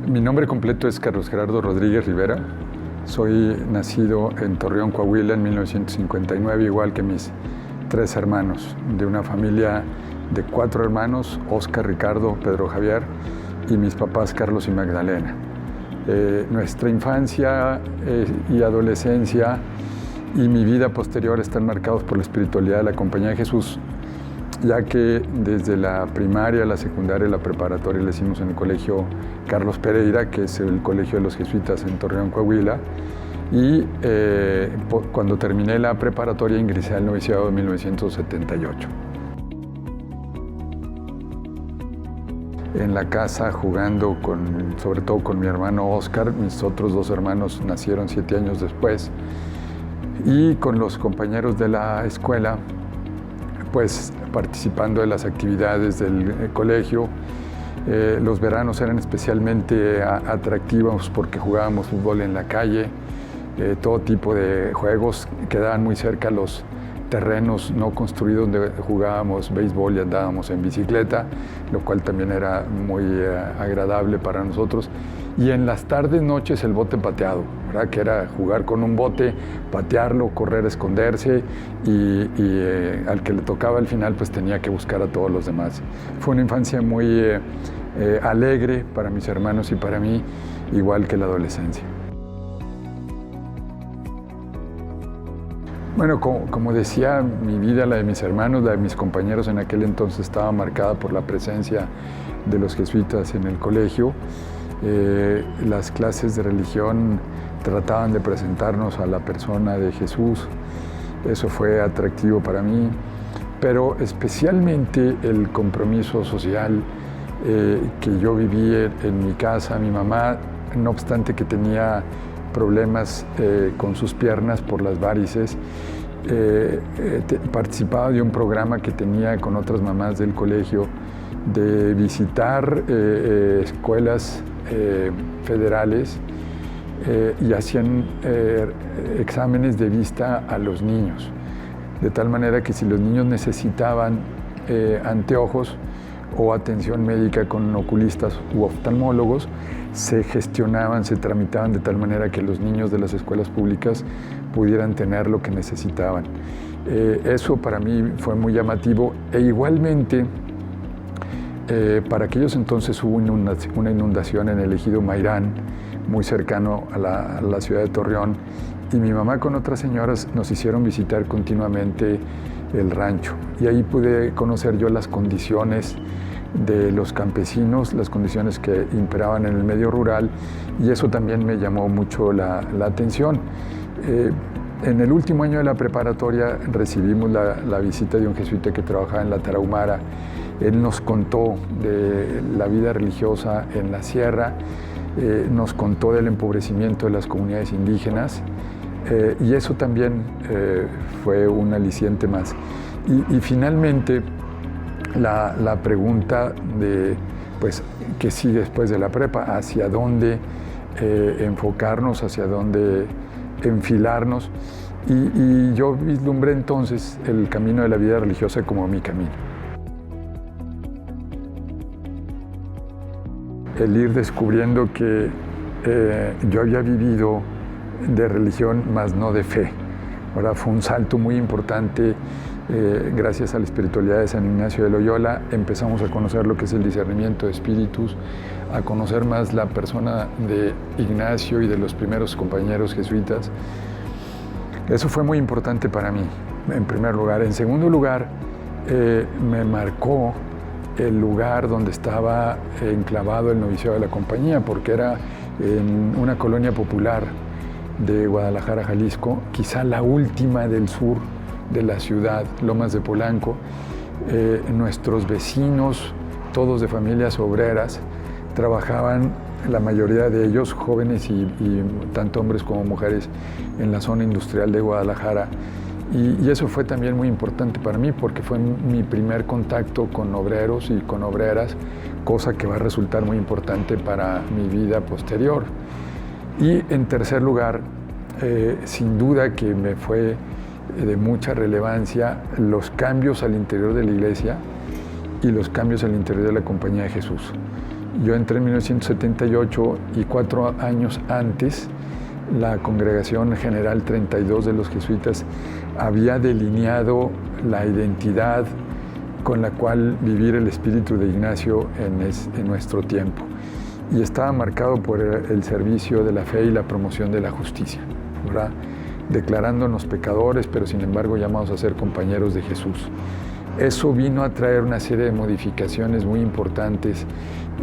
Mi nombre completo es Carlos Gerardo Rodríguez Rivera. Soy nacido en Torreón, Coahuila, en 1959, igual que mis 3 hermanos, de una familia de 4 hermanos, Óscar, Ricardo, Pedro Javier, y mis papás Carlos y Magdalena. Nuestra infancia y adolescencia y mi vida posterior están marcados por la espiritualidad de la Compañía de Jesús, ya que desde la primaria, la secundaria y la preparatoria la hicimos en el colegio Carlos Pereira, que es el colegio de los jesuitas en Torreón, Coahuila, y cuando terminé la preparatoria ingresé al noviciado de 1978. En la casa jugando sobre todo con mi hermano Óscar, mis otros 2 hermanos nacieron 7 años después, y con los compañeros de la escuela, pues participando de las actividades del colegio. Los veranos eran especialmente atractivos porque jugábamos fútbol en la calle, todo tipo de juegos, quedaban muy cerca los terrenos no construidos donde jugábamos béisbol y andábamos en bicicleta, lo cual también era muy agradable para nosotros. Y en las tardes, noches, el bote pateado, ¿verdad? Que era jugar con un bote, patearlo, correr, esconderse, y al que le tocaba al final pues tenía que buscar a todos los demás. Fue una infancia muy alegre para mis hermanos y para mí, igual que la adolescencia. Bueno, como decía, mi vida, la de mis hermanos, la de mis compañeros en aquel entonces estaba marcada por la presencia de los jesuitas en el colegio. Las clases de religión trataban de presentarnos a la persona de Jesús. Eso fue atractivo para mí, pero especialmente el compromiso social que yo viví en mi casa. Mi mamá, no obstante que tenía problemas con sus piernas por las varices, participaba de un programa que tenía con otras mamás del colegio de visitar escuelas federales y hacían exámenes de vista a los niños, de tal manera que si los niños necesitaban anteojos o atención médica con oculistas u oftalmólogos, se gestionaban, se tramitaban de tal manera que los niños de las escuelas públicas pudieran tener lo que necesitaban. Eso para mí fue muy llamativo, e igualmente para aquellos entonces hubo una inundación en el ejido Mairán, muy cercano a la ciudad de Torreón, y mi mamá con otras señoras nos hicieron visitar continuamente el rancho, y ahí pude conocer yo las condiciones de los campesinos, las condiciones que imperaban en el medio rural, y eso también me llamó mucho la atención. En el último año de la preparatoria recibimos la visita de un jesuita que trabajaba en la Tarahumara. Él nos contó de la vida religiosa en la sierra, nos contó del empobrecimiento de las comunidades indígenas, y eso también fue un aliciente más. Y finalmente, la pregunta de, pues, ¿qué sigue después de la prepa? ¿Hacia dónde enfocarnos? ¿Hacia dónde enfilarnos? Y yo vislumbré entonces el camino de la vida religiosa como mi camino. El ir descubriendo que yo había vivido de religión, mas no de fe. Ahora fue un salto muy importante. Gracias a la espiritualidad de San Ignacio de Loyola empezamos a conocer lo que es el discernimiento de espíritus, a conocer más la persona de Ignacio y de los primeros compañeros jesuitas. Eso fue muy importante para mí, en primer lugar. En segundo lugar, me marcó el lugar donde estaba enclavado el noviciado de la Compañía, porque era en una colonia popular de Guadalajara, Jalisco, quizá la última del sur de la ciudad, Lomas de Polanco. Nuestros vecinos, todos de familias obreras, trabajaban, la mayoría de ellos jóvenes y tanto hombres como mujeres, en la zona industrial de Guadalajara. Y eso fue también muy importante para mí, porque fue mi primer contacto con obreros y con obreras, cosa que va a resultar muy importante para mi vida posterior. Y en tercer lugar, sin duda que me fue de mucha relevancia los cambios al interior de la iglesia y los cambios al interior de la Compañía de Jesús. Yo entré en 1978 y 4 años antes la Congregación General 32 de los Jesuitas había delineado la identidad con la cual vivir el espíritu de Ignacio en nuestro tiempo. Y estaba marcado por el servicio de la fe y la promoción de la justicia, ¿verdad? Declarándonos pecadores, pero sin embargo llamados a ser compañeros de Jesús. Eso vino a traer una serie de modificaciones muy importantes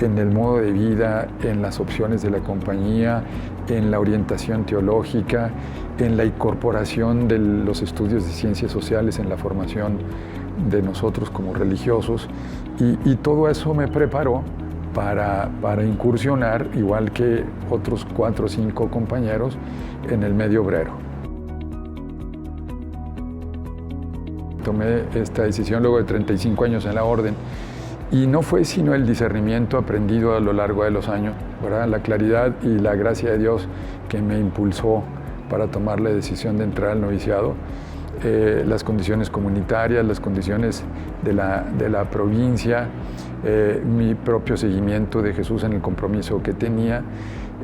en el modo de vida, en las opciones de la compañía, en la orientación teológica, en la incorporación de los estudios de ciencias sociales en la formación de nosotros como religiosos, y todo eso me preparó para incursionar, igual que otros 4 o 5 compañeros, en el medio obrero. Tomé esta decisión luego de 35 años en la orden, y no fue sino el discernimiento aprendido a lo largo de los años, ¿verdad? La claridad y la gracia de Dios que me impulsó para tomar la decisión de entrar al noviciado. Las condiciones comunitarias, las condiciones de la provincia, mi propio seguimiento de Jesús en el compromiso que tenía,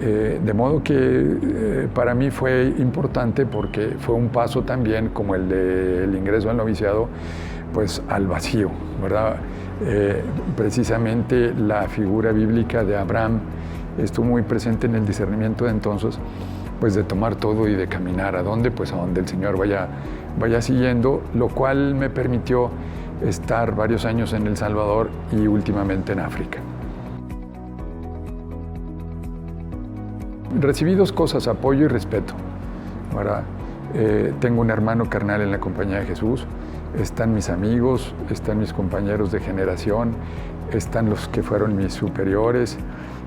de modo que para mí fue importante porque fue un paso también como el del ingreso al noviciado, pues al vacío, ¿verdad? Precisamente la figura bíblica de Abraham estuvo muy presente en el discernimiento de entonces, pues de tomar todo y de caminar a dónde, pues a donde el Señor vaya siguiendo, lo cual me permitió estar varios años en El Salvador y últimamente en África. Recibí 2 cosas, apoyo y respeto, ¿verdad? Tengo un hermano carnal en la Compañía de Jesús, están mis amigos, están mis compañeros de generación, están los que fueron mis superiores.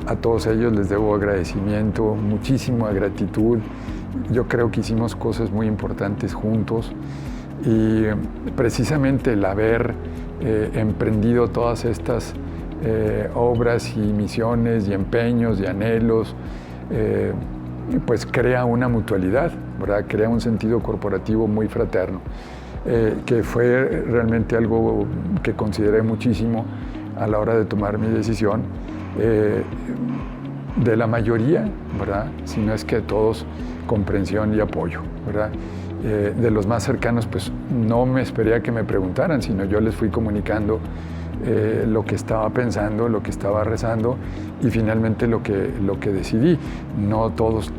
A todos ellos les debo agradecimiento, muchísima gratitud. Yo creo que hicimos cosas muy importantes juntos, y precisamente el haber emprendido todas estas obras y misiones y empeños y anhelos, pues crea una mutualidad, ¿verdad? Crea un sentido corporativo muy fraterno, que fue realmente algo que consideré muchísimo a la hora de tomar mi decisión. De la mayoría, ¿verdad? Si no es que de todos, comprensión y apoyo, ¿verdad? De los más cercanos, pues no me esperé a que me preguntaran, sino yo les fui comunicando lo que estaba pensando, lo que estaba rezando, y finalmente lo que decidí. No todos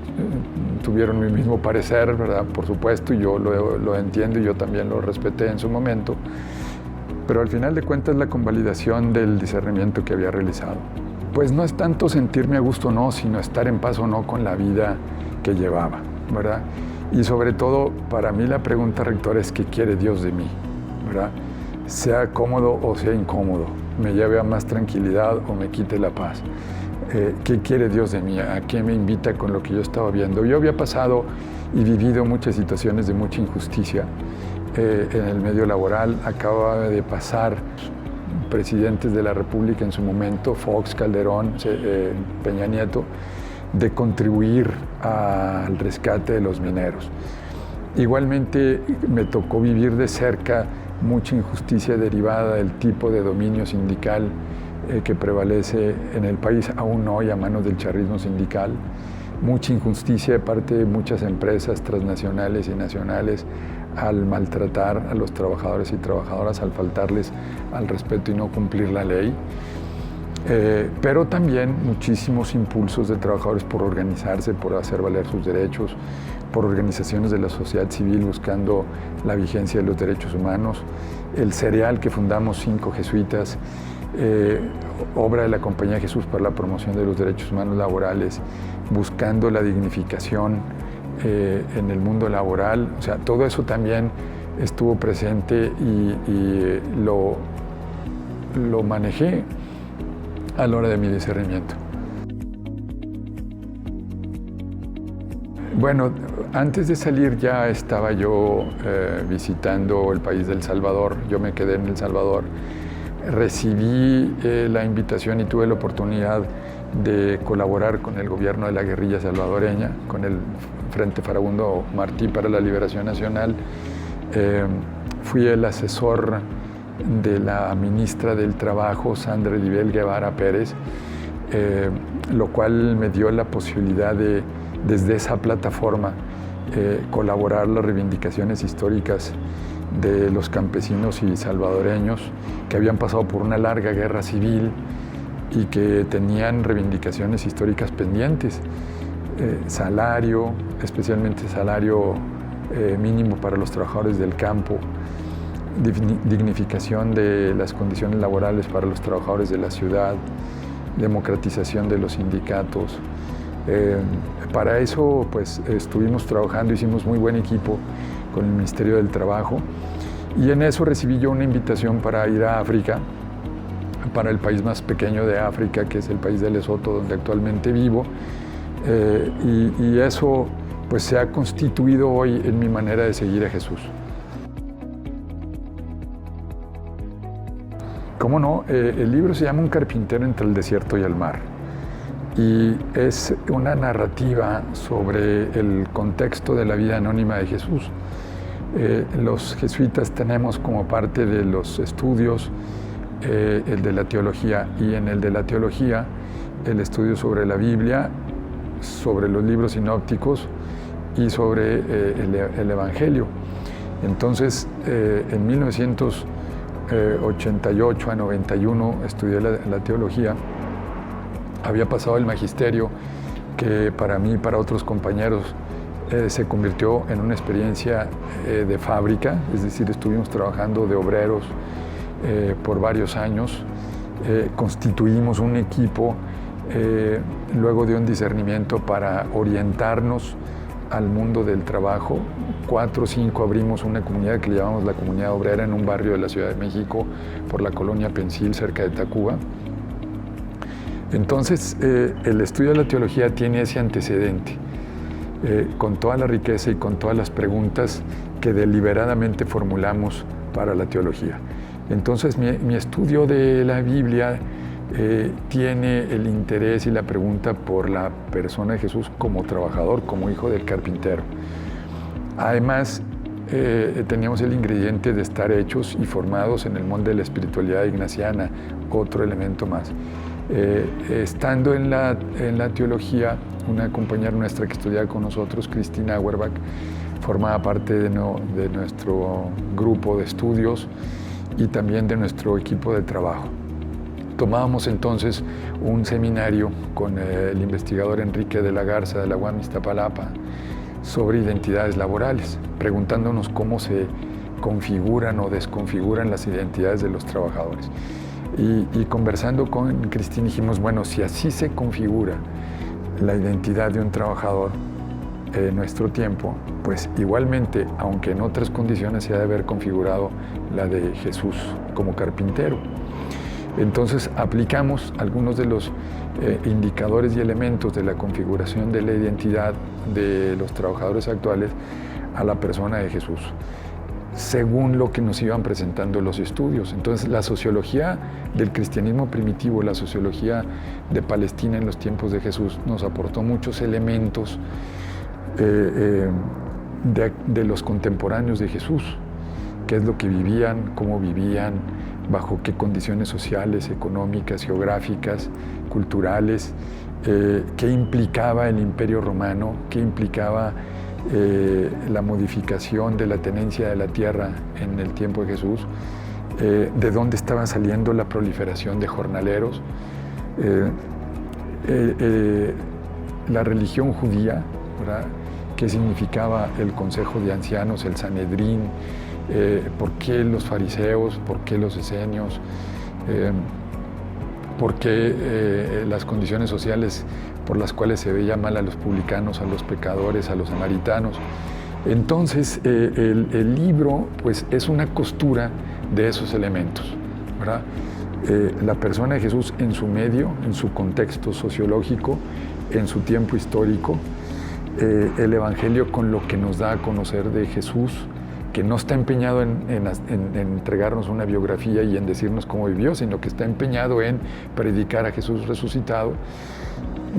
tuvieron mi mismo parecer, ¿verdad? Por supuesto, y yo lo entiendo y yo también lo respeté en su momento, pero al final de cuentas la convalidación del discernimiento que había realizado. Pues no es tanto sentirme a gusto o no, sino estar en paz o no con la vida que llevaba, ¿verdad? Y sobre todo, para mí la pregunta rectora es ¿qué quiere Dios de mí? ¿Verdad? Sea cómodo o sea incómodo, me lleve a más tranquilidad o me quite la paz. ¿Qué quiere Dios de mí? ¿A qué me invita con lo que yo estaba viendo? Yo había pasado y vivido muchas situaciones de mucha injusticia en el medio laboral. Acababa de pasar presidentes de la República en su momento, Fox, Calderón, Peña Nieto, de contribuir al rescate de los mineros. Igualmente me tocó vivir de cerca mucha injusticia derivada del tipo de dominio sindical que prevalece en el país aún hoy a manos del charrismo sindical. Mucha injusticia de parte de muchas empresas transnacionales y nacionales al maltratar a los trabajadores y trabajadoras, al faltarles al respeto y no cumplir la ley. Pero también muchísimos impulsos de trabajadores por organizarse, por hacer valer sus derechos, por organizaciones de la sociedad civil buscando la vigencia de los derechos humanos. El cereal que fundamos 5 jesuitas, obra de la Compañía de Jesús para la promoción de los derechos humanos laborales, buscando la dignificación en el mundo laboral. O sea, todo eso también estuvo presente y lo manejé a la hora de mi discernimiento. Bueno, antes de salir ya estaba yo visitando el país de El Salvador. Yo me quedé en El Salvador. Recibí la invitación y tuve la oportunidad de colaborar con el gobierno de la guerrilla salvadoreña, con el Frente Farabundo Martí para la Liberación Nacional. Fui el asesor de la ministra del Trabajo, Sandra Edibel Guevara Pérez, lo cual me dio la posibilidad de, desde esa plataforma, colaborar las reivindicaciones históricas de los campesinos y salvadoreños que habían pasado por una larga guerra civil y que tenían reivindicaciones históricas pendientes. Salario, especialmente salario mínimo para los trabajadores del campo, dignificación de las condiciones laborales para los trabajadores de la ciudad, democratización de los sindicatos. Para eso pues estuvimos trabajando, hicimos muy buen equipo con el Ministerio del Trabajo, y en eso recibí yo una invitación para ir a África, para el país más pequeño de África, que es el país de Lesoto, donde actualmente vivo, y eso pues se ha constituido hoy en mi manera de seguir a Jesús. ¿Cómo no? El libro se llama Un carpintero entre el desierto y el mar, y es una narrativa sobre el contexto de la vida anónima de Jesús. Los jesuitas tenemos como parte de los estudios el de la teología, y en el de la teología el estudio sobre la Biblia, sobre los libros sinópticos y sobre el Evangelio. Entonces, en 1988 a 91 estudié la teología. Había pasado el magisterio, que para mí y para otros compañeros se convirtió en una experiencia de fábrica, es decir, estuvimos trabajando de obreros por varios años, constituimos un equipo luego de un discernimiento para orientarnos al mundo del trabajo. 4 o 5 abrimos una comunidad que le llamamos la Comunidad Obrera en un barrio de la Ciudad de México, por la colonia Pensil, cerca de Tacuba. Entonces, el estudio de la teología tiene ese antecedente, con toda la riqueza y con todas las preguntas que deliberadamente formulamos para la teología. Entonces, mi estudio de la Biblia tiene el interés y la pregunta por la persona de Jesús como trabajador, como hijo del carpintero. Además, teníamos el ingrediente de estar hechos y formados en el molde de la espiritualidad ignaciana, otro elemento más. Estando en la teología, una compañera nuestra que estudiaba con nosotros, Cristina Auerbach, formaba parte de nuestro grupo de estudios y también de nuestro equipo de trabajo. Tomábamos entonces un seminario con el investigador Enrique de la Garza de la UAM Iztapalapa sobre identidades laborales, preguntándonos cómo se configuran o desconfiguran las identidades de los trabajadores. Y conversando con Cristina dijimos, bueno, si así se configura la identidad de un trabajador en nuestro tiempo, pues igualmente, aunque en otras condiciones, se ha de haber configurado la de Jesús como carpintero. Entonces aplicamos algunos de los indicadores y elementos de la configuración de la identidad de los trabajadores actuales a la persona de Jesús, según lo que nos iban presentando los estudios. Entonces, la sociología del cristianismo primitivo, la sociología de Palestina en los tiempos de Jesús, nos aportó muchos elementos de los contemporáneos de Jesús, qué es lo que vivían, cómo vivían, bajo qué condiciones sociales, económicas, geográficas, culturales, qué implicaba el Imperio Romano, qué implicaba la modificación de la tenencia de la tierra en el tiempo de Jesús, de dónde estaba saliendo la proliferación de jornaleros, la religión judía, ¿verdad? Qué significaba el Consejo de Ancianos, el Sanedrín, por qué los fariseos, por qué los esenios, por qué las condiciones sociales por las cuales se veía mal a los publicanos, a los pecadores, a los samaritanos. Entonces, el libro pues, es una costura de esos elementos, ¿verdad? La persona de Jesús en su medio, en su contexto sociológico, en su tiempo histórico, el Evangelio con lo que nos da a conocer de Jesús, que no está empeñado en entregarnos una biografía y en decirnos cómo vivió, sino que está empeñado en predicar a Jesús resucitado,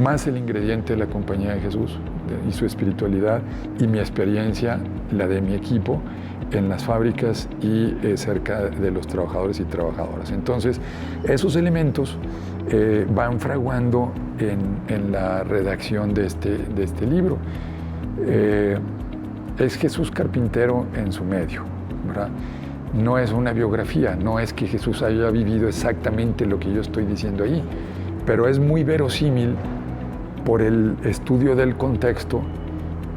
más el ingrediente de la compañía de Jesús, y su espiritualidad, y mi experiencia, la de mi equipo, en las fábricas y cerca de los trabajadores y trabajadoras. Entonces, esos elementos van fraguando en la redacción de este libro. Es Jesús carpintero en su medio, ¿verdad? No es una biografía, no es que Jesús haya vivido exactamente lo que yo estoy diciendo ahí, pero es muy verosímil por el estudio del contexto,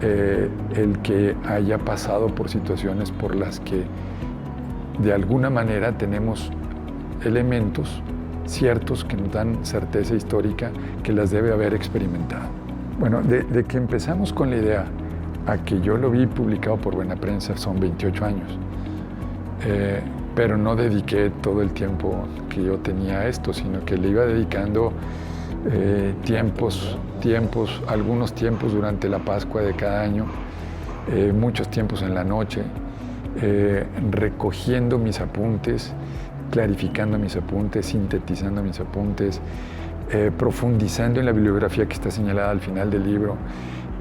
el que haya pasado por situaciones por las que de alguna manera tenemos elementos ciertos que nos dan certeza histórica que las debe haber experimentado. Bueno, de que empezamos con la idea a que yo lo vi publicado por Buena Prensa son 28 años, pero no dediqué todo el tiempo que yo tenía a esto, sino que le iba dedicando algunos tiempos durante la Pascua de cada año, muchos tiempos en la noche, recogiendo mis apuntes, clarificando mis apuntes, sintetizando mis apuntes, profundizando en la bibliografía que está señalada al final del libro,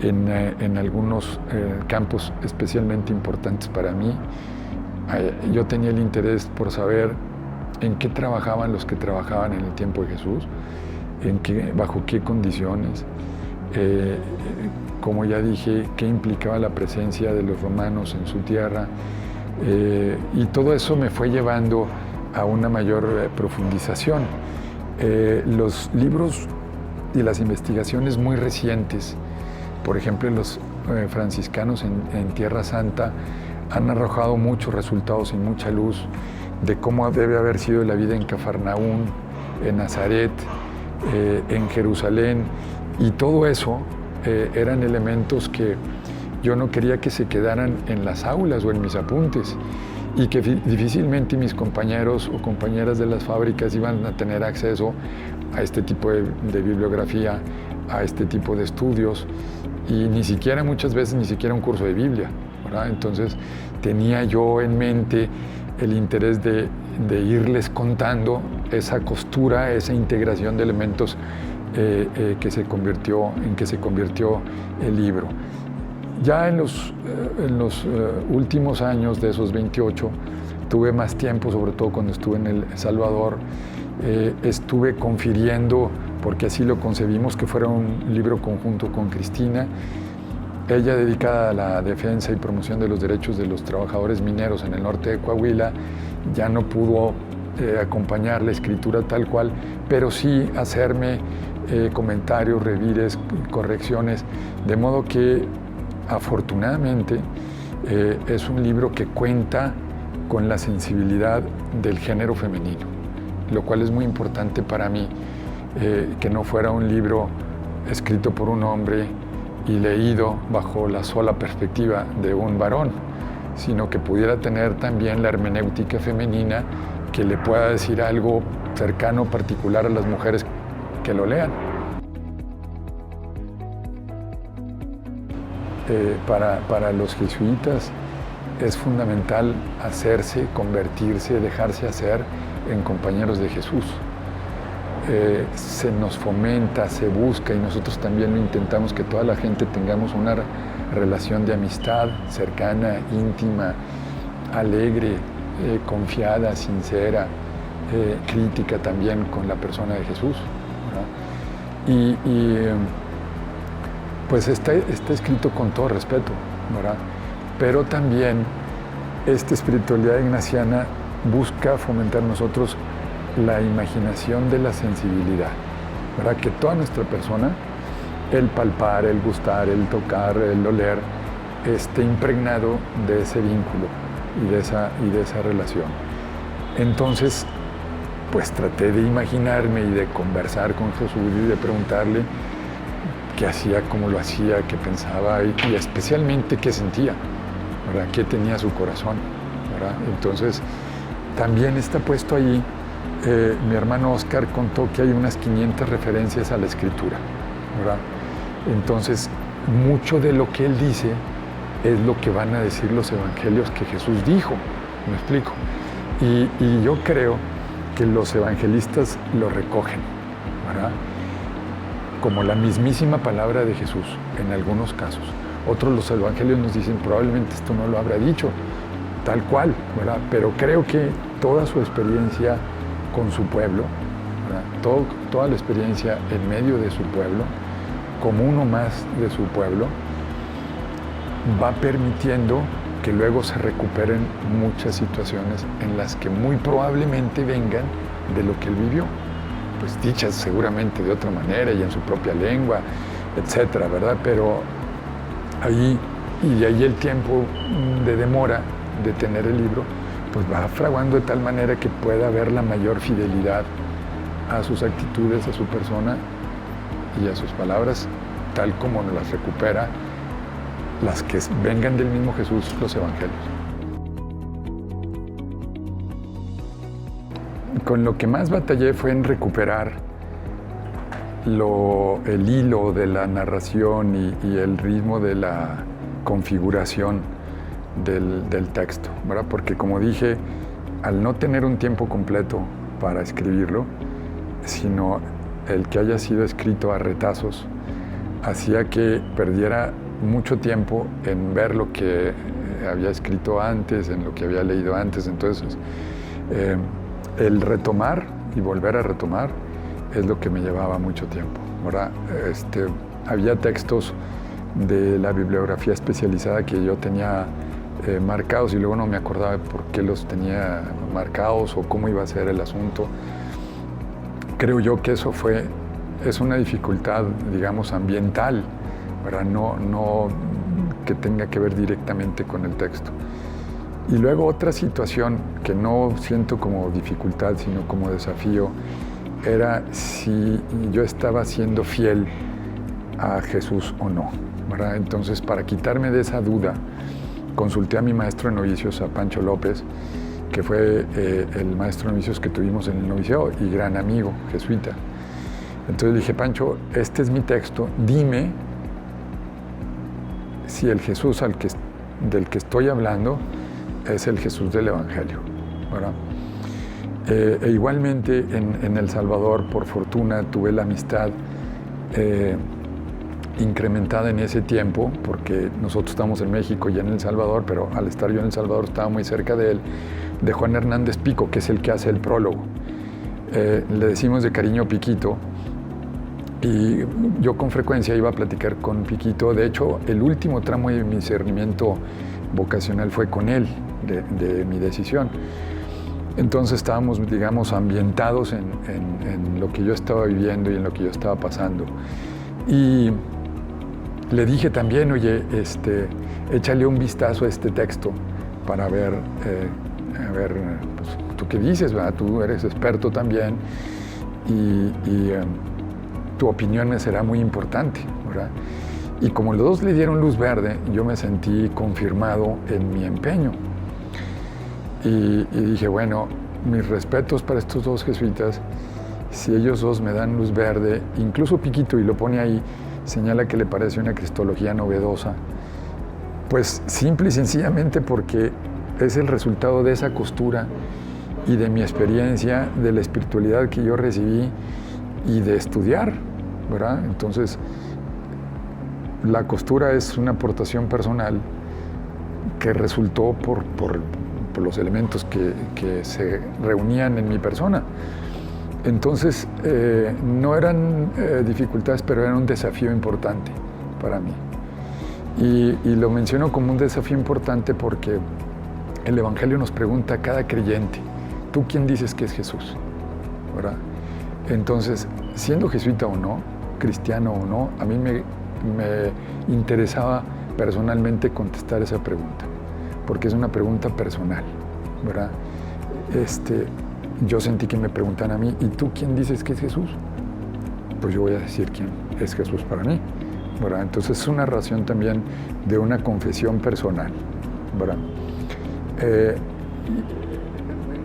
en algunos campos especialmente importantes para mí. Yo tenía el interés por saber en qué trabajaban los que trabajaban en el tiempo de Jesús, bajo qué condiciones, como ya dije, qué implicaba la presencia de los romanos en su tierra, y todo eso me fue llevando a una mayor profundización. Los libros y las investigaciones muy recientes, por ejemplo los franciscanos en Tierra Santa, han arrojado muchos resultados y mucha luz de cómo debe haber sido la vida en Cafarnaún, en Nazaret, en Jerusalén, y todo eso eran elementos que yo no quería que se quedaran en las aulas o en mis apuntes, y que difícilmente mis compañeros o compañeras de las fábricas iban a tener acceso a este tipo de bibliografía, a este tipo de estudios, y muchas veces ni siquiera un curso de Biblia, ¿verdad? Entonces tenía yo en mente el interés de irles contando esa costura, esa integración de elementos en que se convirtió el libro. Ya en los últimos años de esos 28 tuve más tiempo, sobre todo cuando estuve en El Salvador. Estuve confiriendo, porque así lo concebimos, que fuera un libro conjunto con Cristina, ella dedicada a la defensa y promoción de los derechos de los trabajadores mineros en el norte de Coahuila. Ya no pudo acompañar la escritura tal cual, pero sí hacerme comentarios, revires, correcciones, de modo que afortunadamente es un libro que cuenta con la sensibilidad del género femenino, lo cual es muy importante para mí, que no fuera un libro escrito por un hombre y leído bajo la sola perspectiva de un varón, sino que pudiera tener también la hermenéutica femenina que le pueda decir algo cercano, particular a las mujeres que lo lean. Para los jesuitas es fundamental hacerse, convertirse, dejarse hacer en compañeros de Jesús. Se nos fomenta, se busca, y nosotros también lo intentamos, que toda la gente tengamos una relación de amistad cercana, íntima, alegre, confiada, sincera, crítica también con la persona de Jesús, ¿verdad? Pues está escrito con todo respeto, ¿verdad? Pero también esta espiritualidad ignaciana busca fomentar en nosotros la imaginación de la sensibilidad, ¿verdad? Que toda nuestra persona, el palpar, el gustar, el tocar, el oler, esté impregnado de ese vínculo y de esa relación. Entonces, pues traté de imaginarme y de conversar con Jesús y de preguntarle qué hacía, cómo lo hacía, qué pensaba y especialmente qué sentía, ¿verdad? Qué tenía su corazón, ¿verdad? Entonces, también está puesto allí. Mi hermano Oscar contó que hay unas 500 referencias a la escritura, ¿verdad? Entonces, mucho de lo que él dice es lo que van a decir los evangelios que Jesús dijo, ¿me explico? Y yo creo que los evangelistas lo recogen, ¿verdad? como la mismísima palabra de Jesús en algunos casos. Otros, los evangelios nos dicen probablemente esto no lo habrá dicho tal cual, ¿verdad? Pero creo que toda su experiencia con su pueblo, toda la experiencia en medio de su pueblo, como uno más de su pueblo, va permitiendo que luego se recuperen muchas situaciones en las que muy probablemente vengan de lo que él vivió, pues dichas seguramente de otra manera y en su propia lengua, etcétera, ¿verdad? Pero ahí, y de ahí el tiempo de demora de tener el libro, pues va fraguando de tal manera que pueda haber la mayor fidelidad a sus actitudes, a su persona y a sus palabras, tal como nos las recupera las que vengan del mismo Jesús, los evangelios. Con lo que más batallé fue en recuperar el hilo de la narración y el ritmo de la configuración del texto, ¿verdad? Porque como dije, al no tener un tiempo completo para escribirlo, sino el que haya sido escrito a retazos, hacía que perdiera mucho tiempo en ver lo que había escrito antes, en lo que había leído antes. Entonces, el retomar y volver a retomar es lo que me llevaba mucho tiempo, ¿verdad? Había textos de la bibliografía especializada que yo tenía marcados y luego no me acordaba de por qué los tenía marcados o cómo iba a ser el asunto. Creo yo que eso es una dificultad, digamos, ambiental, ¿verdad? No que tenga que ver directamente con el texto. Y luego otra situación que no siento como dificultad, sino como desafío, era si yo estaba siendo fiel a Jesús o no, ¿verdad? Entonces, para quitarme de esa duda, consulté a mi maestro de novicios, a Pancho López, que fue el maestro de novicios que tuvimos en el noviciado y gran amigo jesuita. Entonces le dije, Pancho, este es mi texto, dime si el Jesús del que estoy hablando es el Jesús del Evangelio, ¿verdad? Igualmente en El Salvador, por fortuna, tuve la amistad incrementada en ese tiempo, porque nosotros estamos en México y en El Salvador, pero al estar yo en El Salvador estaba muy cerca de él, de Juan Hernández Pico, que es el que hace el prólogo. Le decimos de cariño Piquito, y yo con frecuencia iba a platicar con Piquito. De hecho, el último tramo de mi discernimiento vocacional fue con él, de mi decisión. Entonces estábamos, digamos, ambientados en lo que yo estaba viviendo y en lo que yo estaba pasando. Y le dije también, oye, échale un vistazo a este texto para ver, pues, tú qué dices, ¿verdad? Tú eres experto también y tu opinión me será muy importante, ¿verdad? Y como los dos le dieron luz verde, yo me sentí confirmado en mi empeño. Y dije, bueno, mis respetos para estos dos jesuitas, si ellos dos me dan luz verde, incluso Piquito, y lo pone ahí, señala que le parece una cristología novedosa, pues simple y sencillamente porque es el resultado de esa costura y de mi experiencia, de la espiritualidad que yo recibí y de estudiar, ¿verdad? Entonces, la costura es una aportación personal que resultó por los elementos que se reunían en mi persona. Entonces, no eran dificultades, pero eran un desafío importante para mí. Y lo menciono como un desafío importante porque el Evangelio nos pregunta a cada creyente, ¿tú quién dices que es Jesús? ¿Verdad? Entonces, siendo jesuita o no, cristiano o no, a mí me interesaba personalmente contestar esa pregunta, porque es una pregunta personal, ¿verdad? Yo sentí que me preguntan a mí, ¿y tú quién dices que es Jesús? Pues yo voy a decir quién es Jesús para mí, ¿verdad? Entonces es una razón también de una confesión personal, ¿verdad?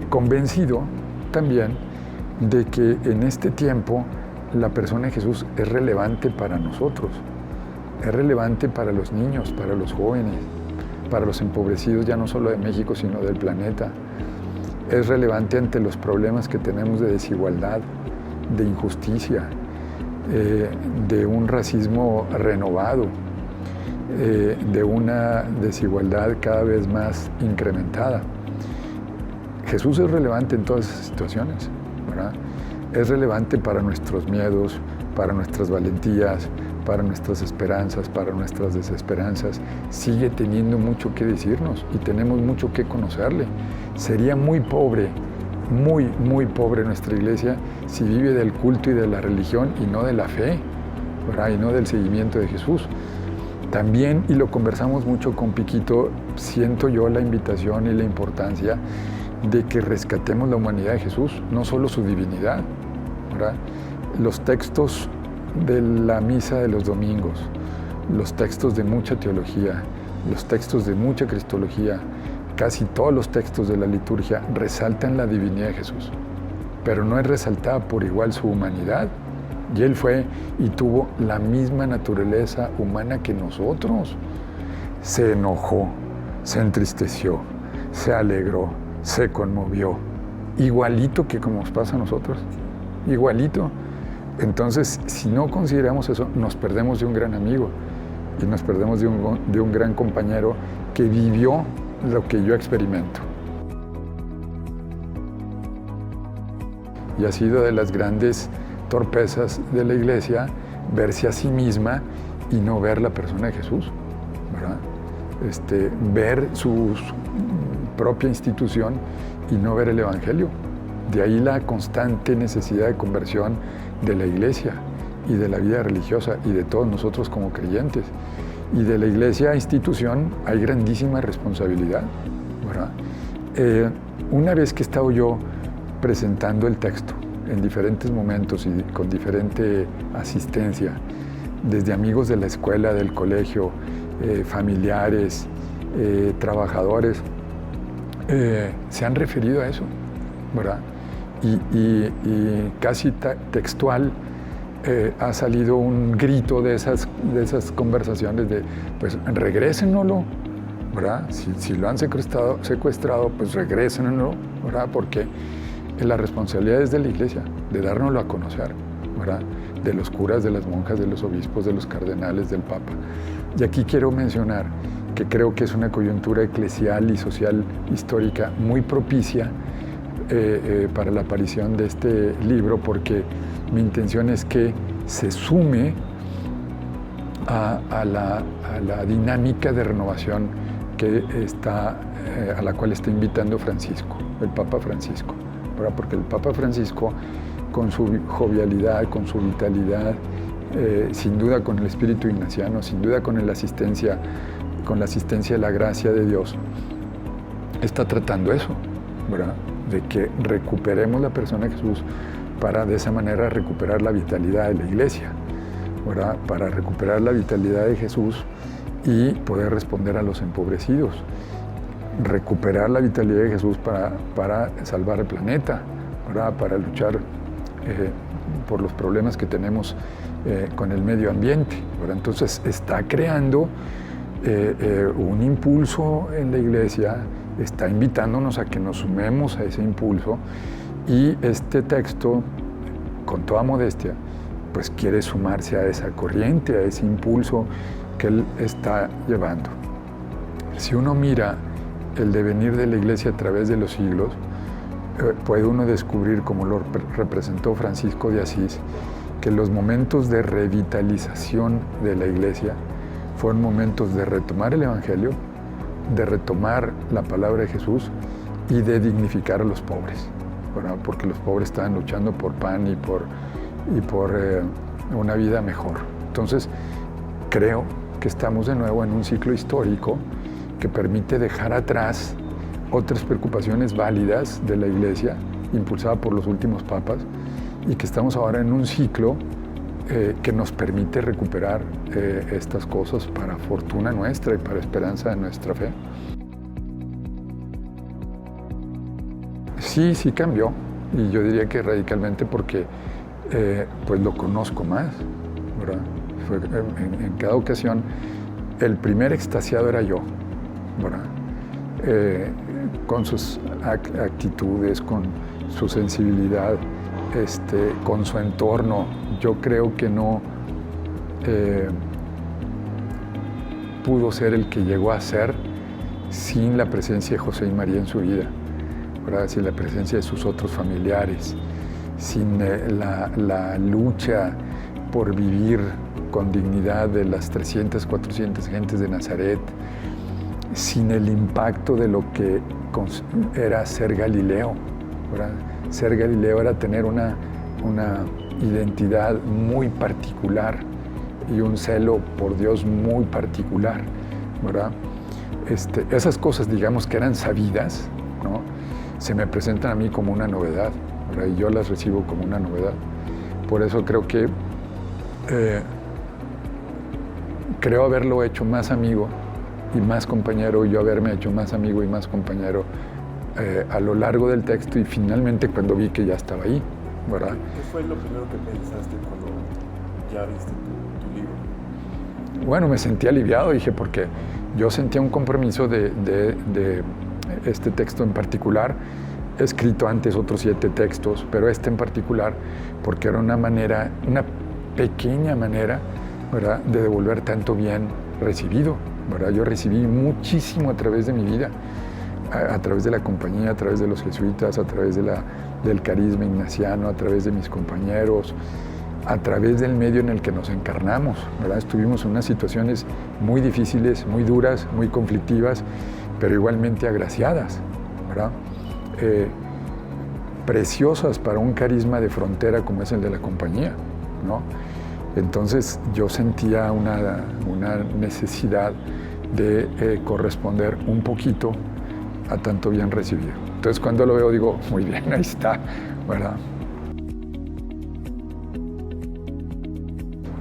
Convencido también de que en este tiempo la persona de Jesús es relevante para nosotros, es relevante para los niños, para los jóvenes, para los empobrecidos ya no solo de México, sino del planeta. Es relevante ante los problemas que tenemos de desigualdad, de injusticia, de un racismo renovado, de una desigualdad cada vez más incrementada. Jesús es relevante en todas esas situaciones, ¿verdad? Es relevante para nuestros miedos, para nuestras valentías, para nuestras esperanzas, para nuestras desesperanzas. Sigue teniendo mucho que decirnos y tenemos mucho que conocerle. Sería muy pobre, muy pobre nuestra iglesia si vive del culto y de la religión y no de la fe, ¿verdad? Y no del seguimiento de Jesús. También, y lo conversamos mucho con Piquito, siento yo la invitación y la importancia de que rescatemos la humanidad de Jesús, no solo su divinidad, ¿verdad? Los textos de la misa de los domingos, los textos de mucha teología, los textos de mucha cristología, casi todos los textos de la liturgia resaltan la divinidad de Jesús, pero no es resaltada por igual su humanidad. Y Él fue y tuvo la misma naturaleza humana que nosotros. Se enojó, se entristeció, se alegró, se conmovió, igualito que como nos pasa a nosotros, igualito. Entonces, si no consideramos eso, nos perdemos de un gran amigo y nos perdemos de un gran compañero que vivió lo que yo experimento. Y ha sido de las grandes torpezas de la iglesia verse a sí misma y no ver la persona de Jesús, ¿verdad? Ver su propia institución y no ver el Evangelio. De ahí la constante necesidad de conversión de la iglesia y de la vida religiosa y de todos nosotros como creyentes. Y de la iglesia institución hay grandísima responsabilidad, ¿verdad? Una vez que he estado yo presentando el texto en diferentes momentos y con diferente asistencia, desde amigos de la escuela, del colegio, familiares, trabajadores, se han referido a eso, ¿verdad? Y casi textual ha salido un grito de esas conversaciones de, pues regrésenlo, ¿verdad? Si lo han secuestrado, pues regrésenlo, ¿verdad? Porque la responsabilidad es de la iglesia, de dárnoslo a conocer, ¿verdad? De los curas, de las monjas, de los obispos, de los cardenales, del Papa. Y aquí quiero mencionar que creo que es una coyuntura eclesial y social histórica muy propicia para la aparición de este libro, porque mi intención es que se sume a la dinámica de renovación a la cual está invitando Francisco, el Papa Francisco, ¿verdad? Porque el Papa Francisco, con su jovialidad, con su vitalidad, sin duda con el espíritu ignaciano, sin duda con la asistencia de la gracia de Dios, está tratando eso, ¿verdad? De que recuperemos la persona de Jesús para de esa manera recuperar la vitalidad de la iglesia, ¿verdad? Para recuperar la vitalidad de Jesús y poder responder a los empobrecidos, recuperar la vitalidad de Jesús para salvar el planeta, ¿verdad? Para luchar por los problemas que tenemos con el medio ambiente, ¿verdad? Entonces está creando un impulso en la iglesia, está invitándonos a que nos sumemos a ese impulso, y este texto, con toda modestia, pues quiere sumarse a esa corriente, a ese impulso que él está llevando. Si uno mira el devenir de la iglesia a través de los siglos, puede uno descubrir, como lo representó Francisco de Asís, que los momentos de revitalización de la iglesia fueron momentos de retomar el Evangelio, de retomar la palabra de Jesús y de dignificar a los pobres, ¿verdad? Porque los pobres estaban luchando por pan y por una vida mejor. Entonces, creo que estamos de nuevo en un ciclo histórico que permite dejar atrás otras preocupaciones válidas de la iglesia, impulsada por los últimos papas, y que estamos ahora en un ciclo que nos permite recuperar estas cosas para fortuna nuestra y para esperanza de nuestra fe. Sí cambió, y yo diría que radicalmente, porque pues lo conozco más, ¿verdad? En cada ocasión, el primer extasiado era yo, ¿verdad? Con sus actitudes, con su sensibilidad, con su entorno yo creo que no pudo ser el que llegó a ser sin la presencia de José y María en su vida, ¿verdad? Sin la presencia de sus otros familiares, sin la lucha por vivir con dignidad de las 300, 400 gentes de Nazaret, sin el impacto de lo que era ser Galileo, ¿verdad? Ser Galileo era tener una identidad muy particular y un celo por Dios muy particular, ¿verdad? Esas cosas, digamos, que eran sabidas, ¿no? Se me presentan a mí como una novedad, ¿verdad? Y yo las recibo como una novedad. Por eso creo que creo haberlo hecho más amigo y más compañero, yo haberme hecho más amigo y más compañero a lo largo del texto y finalmente cuando vi que ya estaba ahí, ¿verdad? ¿Qué fue lo primero que pensaste cuando ya viste tu libro? Bueno, me sentí aliviado, dije, porque yo sentía un compromiso de este texto en particular. He escrito antes otros 7 textos, pero este en particular, porque era una pequeña manera, ¿verdad?, de devolver tanto bien recibido, ¿verdad? Yo recibí muchísimo a través de mi vida, a través de la compañía, a través de los jesuitas, a través del carisma ignaciano, a través de mis compañeros, a través del medio en el que nos encarnamos, ¿verdad? Estuvimos en unas situaciones muy difíciles, muy duras, muy conflictivas, pero igualmente agraciadas, ¿verdad? Preciosas para un carisma de frontera como es el de la compañía, ¿no? Entonces yo sentía una necesidad de corresponder un poquito a tanto bien recibido. Entonces cuando lo veo digo, muy bien, ahí está, ¿verdad?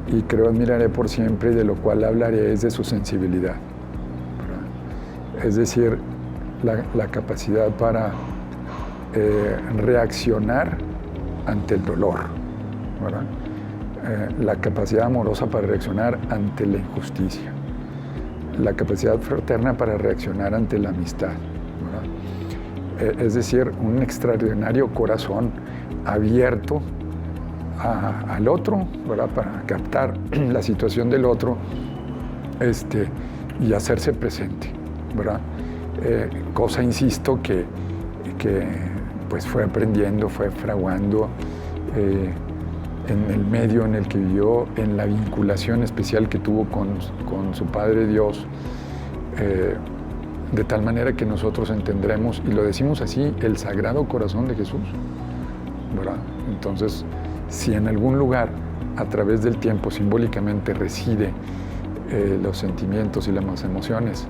Y creo admiraré por siempre, y de lo cual hablaré es de su sensibilidad, ¿verdad? Es decir, la capacidad para reaccionar ante el dolor, ¿verdad? La capacidad amorosa para reaccionar ante la injusticia, la capacidad fraterna para reaccionar ante la amistad, ¿verdad? Es decir, un extraordinario corazón abierto al otro, ¿verdad?, para captar la situación del otro y hacerse presente, ¿verdad? Cosa, insisto, que pues fue aprendiendo, fue fraguando en el medio en el que vivió, en la vinculación especial que tuvo con su Padre Dios, de tal manera que nosotros entendremos, y lo decimos así, el Sagrado Corazón de Jesús, ¿verdad? Entonces, si en algún lugar, a través del tiempo, simbólicamente reside los sentimientos y las emociones,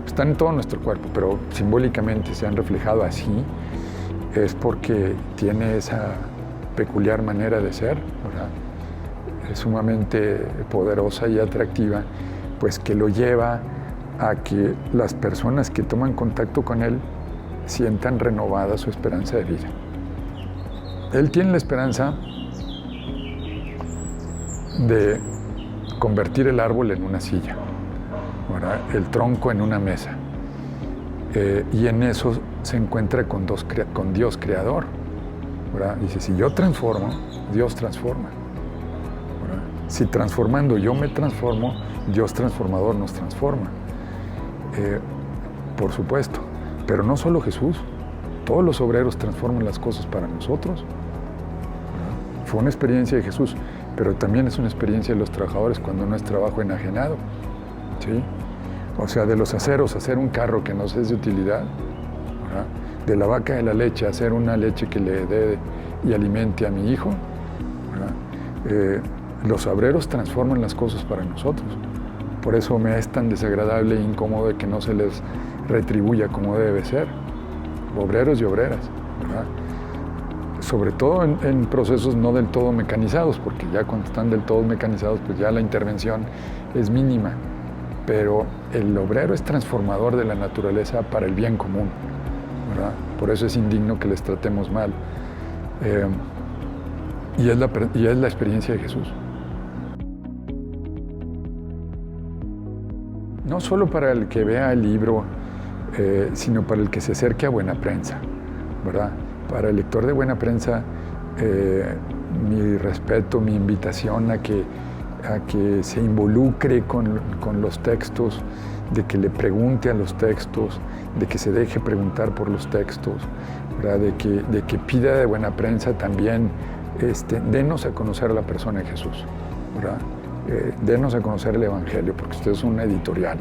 están en todo nuestro cuerpo, pero simbólicamente se han reflejado así, es porque tiene esa peculiar manera de ser, ¿verdad? Es sumamente poderosa y atractiva, pues que lo lleva a que las personas que toman contacto con él sientan renovada su esperanza de vida. Él tiene la esperanza de convertir el árbol en una silla, ¿verdad?, el tronco en una mesa, y en eso se encuentra con Dios creador, ¿verdad? Dice, si yo transformo, Dios transforma, ¿verdad? Si transformando yo me transformo, Dios transformador nos transforma, por supuesto, pero no solo Jesús, todos los obreros transforman las cosas para nosotros, ¿verdad? Fue una experiencia de Jesús, pero también es una experiencia de los trabajadores cuando no es trabajo enajenado, ¿sí? O sea, de los aceros hacer un carro que nos es de utilidad, ¿verdad? De la vaca de la leche hacer una leche que le dé y alimente a mi hijo, ¿verdad? Los obreros transforman las cosas para nosotros. Por eso me es tan desagradable e incómodo de que no se les retribuya como debe ser. Obreros y obreras, ¿verdad? Sobre todo en procesos no del todo mecanizados, porque ya cuando están del todo mecanizados, pues ya la intervención es mínima. Pero el obrero es transformador de la naturaleza para el bien común, ¿verdad? Por eso es indigno que les tratemos mal. Y es la experiencia de Jesús. No solo para el que vea el libro, sino para el que se acerque a Buena Prensa, ¿verdad? Para el lector de Buena Prensa, mi respeto, mi invitación a que se involucre con los textos, de que le pregunte a los textos, de que se deje preguntar por los textos, ¿verdad? De que pida de buena prensa también, denos a conocer a la persona de Jesús, ¿verdad? Denos a conocer el Evangelio, porque usted es una editorial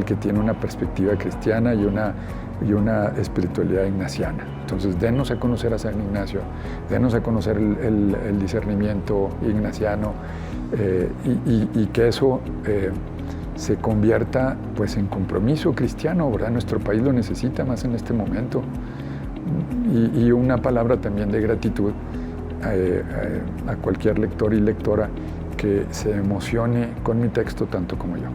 que tiene una perspectiva cristiana y una espiritualidad ignaciana. Entonces, denos a conocer a San Ignacio, denos a conocer el discernimiento ignaciano, y que eso se convierta pues en compromiso cristiano, ¿verdad? Nuestro país lo necesita más en este momento. Y una palabra también de gratitud a cualquier lector y lectora que se emocione con mi texto tanto como yo.